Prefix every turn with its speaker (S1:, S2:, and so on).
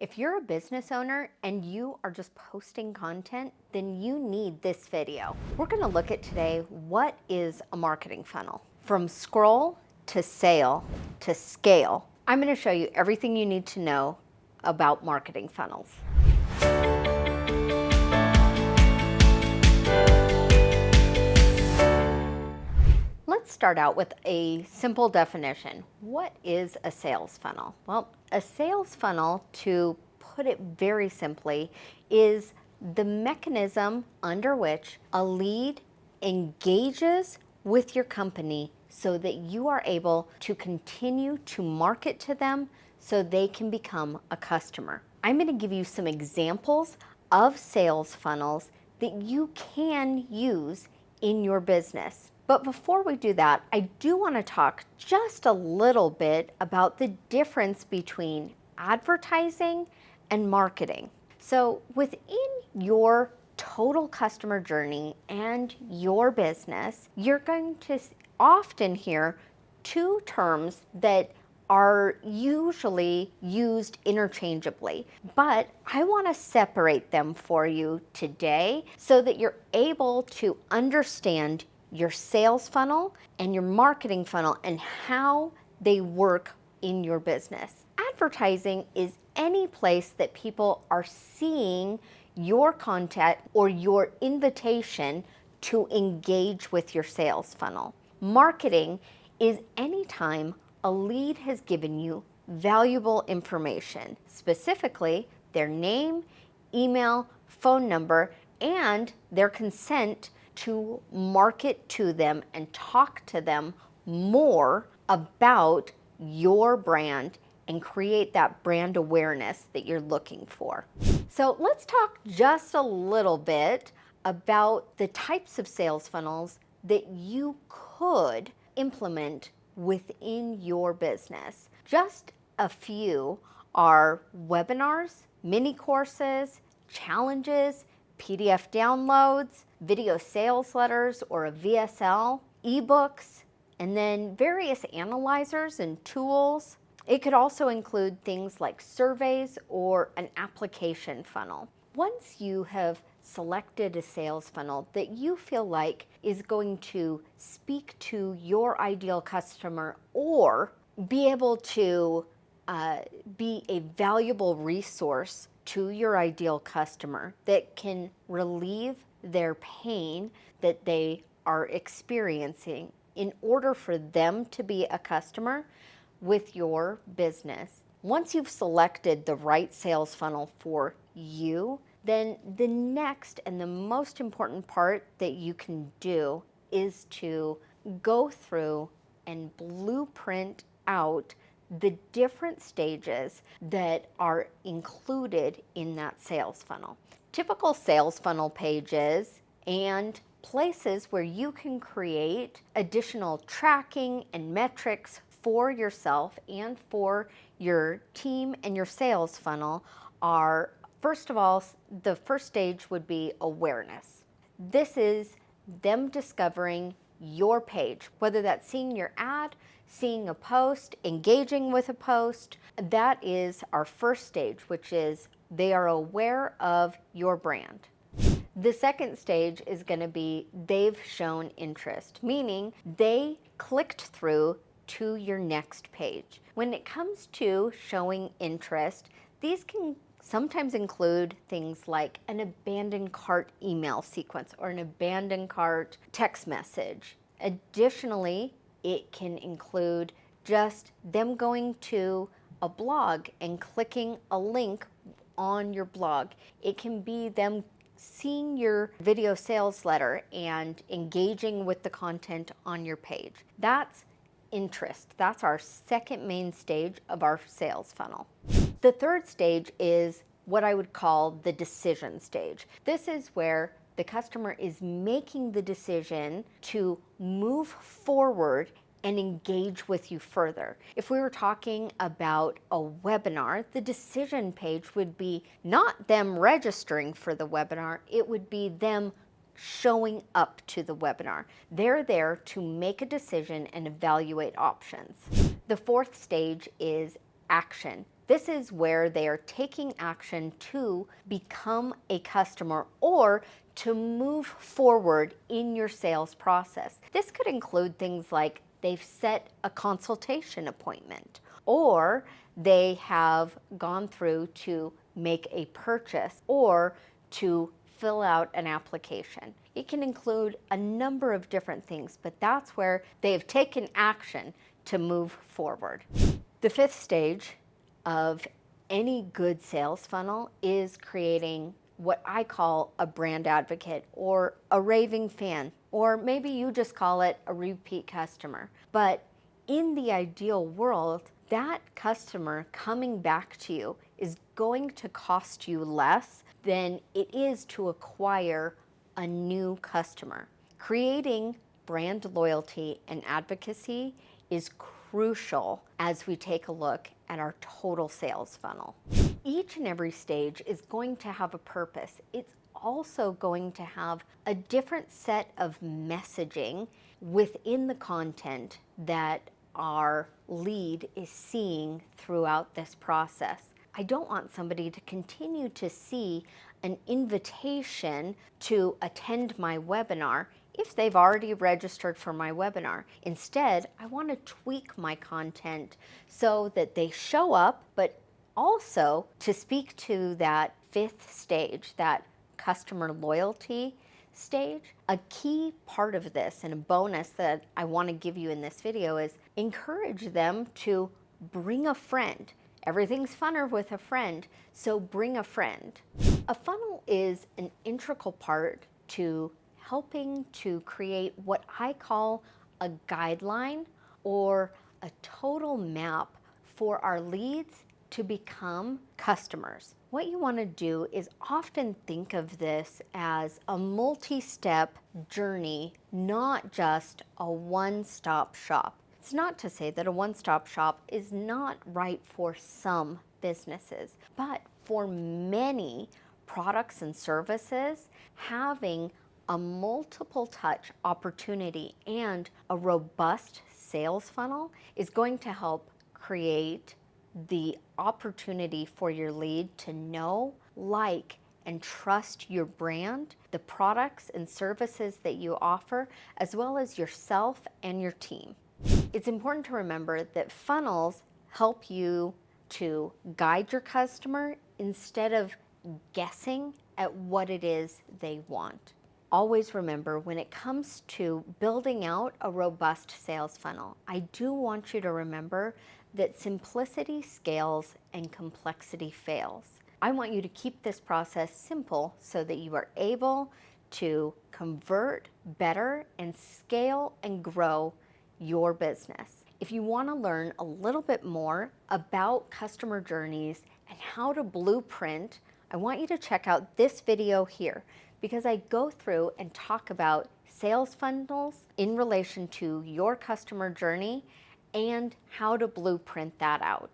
S1: If you're a business owner and you are just posting content, then you need this video. We're going to look at today, what is a marketing funnel? From scroll to sale to scale. I'm going to show you everything you need to know about marketing funnels. Let's start out with a simple definition. What is a sales funnel? Well, a sales funnel, to put it very simply, is the mechanism under which a lead engages with your company so that you are able to continue to market to them so they can become a customer. I'm going to give you some examples of sales funnels that you can use in your business. But before we do that, I do want to talk just a little bit about the difference between advertising and marketing. So within your total customer journey and your business, you're going to often hear two terms that are usually used interchangeably, but I want to separate them for you today so that you're able to understand your sales funnel and your marketing funnel and how they work in your business. Advertising is any place that people are seeing your content or your invitation to engage with your sales funnel. Marketing is any time a lead has given you valuable information, specifically their name, email, phone number, and their consent to market to them and talk to them more about your brand and create that brand awareness that you're looking for. So let's talk just a little bit about the types of sales funnels that you could implement within your business. Just a few are webinars, mini courses, challenges, PDF downloads, video sales letters or a VSL, ebooks, and then various analyzers and tools. It could also include things like surveys or an application funnel. Once you have selected a sales funnel that you feel like is going to speak to your ideal customer or be able to be a valuable resource to your ideal customer that can relieve their pain that they are experiencing in order for them to be a customer with your business. Once you've selected the right sales funnel for you, then the next and the most important part that you can do is to go through and blueprint out the different stages that are included in that sales funnel. Typical sales funnel pages and places where you can create additional tracking and metrics for yourself and for your team and your sales funnel are, first of all, the first stage would be awareness. This is them discovering your page, whether that's seeing your ad, seeing a post, engaging with a post. That is our first stage, which is they are aware of your brand. The second stage is going to be they've shown interest, meaning they clicked through to your next page. When it comes to showing interest, these can sometimes include things like an abandoned cart email sequence or an abandoned cart text message. Additionally, it can include just them going to a blog and clicking a link on your blog. It can be them seeing your video sales letter and engaging with the content on your page. That's interest. That's our second main stage of our sales funnel. The third stage is what I would call the decision stage. This is where the customer is making the decision to move forward and engage with you further. If we were talking about a webinar, the decision page would be not them registering for the webinar, it would be them showing up to the webinar. They're there to make a decision and evaluate options. The fourth stage is action. This is where they are taking action to become a customer or to move forward in your sales process. This could include things like they've set a consultation appointment, or they have gone through to make a purchase, or to fill out an application. It can include a number of different things, but that's where they have taken action to move forward. The fifth stage of any good sales funnel is creating what I call a brand advocate or a raving fan, or maybe you just call it a repeat customer. But in the ideal world, that customer coming back to you is going to cost you less than it is to acquire a new customer. Creating brand loyalty and advocacy is crucial as we take a look at our total sales funnel. Each and every stage is going to have a purpose. It's also going to have a different set of messaging within the content that our lead is seeing throughout this process. I don't want somebody to continue to see an invitation to attend my webinar if they've already registered for my webinar. Instead, I want to tweak my content so that they show up, but also to speak to that fifth stage, that customer loyalty stage. A key part of this and a bonus that I want to give you in this video is encourage them to bring a friend. Everything's funner with a friend, so bring a friend. A funnel is an integral part to helping to create what I call a guideline or a total map for our leads to become customers. What you want to do is often think of this as a multi-step journey, not just a one-stop shop. It's not to say that a one-stop shop is not right for some businesses, but for many products and services, having a multiple touch opportunity and a robust sales funnel is going to help create the opportunity for your lead to know, like, and trust your brand, the products and services that you offer, as well as yourself and your team. It's important to remember that funnels help you to guide your customer instead of guessing at what it is they want. Always remember, when it comes to building out a robust sales funnel, I do want you to remember that simplicity scales and complexity fails. I want you to keep this process simple so that you are able to convert better and scale and grow your business. If you want to learn a little bit more about customer journeys and how to blueprint, I want you to check out this video here, because I go through and talk about sales funnels in relation to your customer journey and how to blueprint that out.